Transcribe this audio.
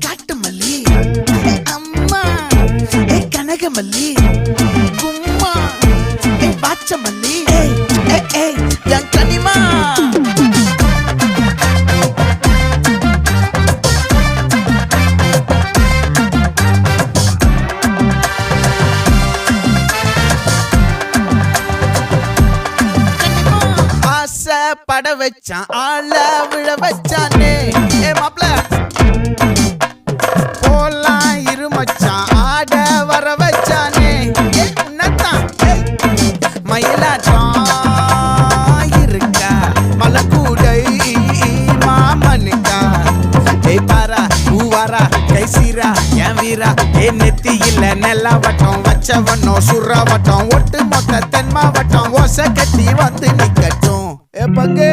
காட்டு மல்லி அம்மா கனக மல்லி கும்மா பாச்ச மல்லி என் கனிமா பட வச்சான் ஆள விழ வச்சானே மாப்ள போலாம் இருமச்சான் ஆட வர வச்சானே உன்னத்தான் மயிலாட்டம் இருக்கா மலக்கூடை மாமனுக்கா பாரா பூவாரா கைசீரா என் வீரா நெத்தி இல்ல நெல்லா வட்டம் வச்சவனும் சுறா வட்டம் ஒட்டு மொத்த தென் மாவட்டம் ஓசை கட்டி வந்து நிக்கட்டும் பங்கே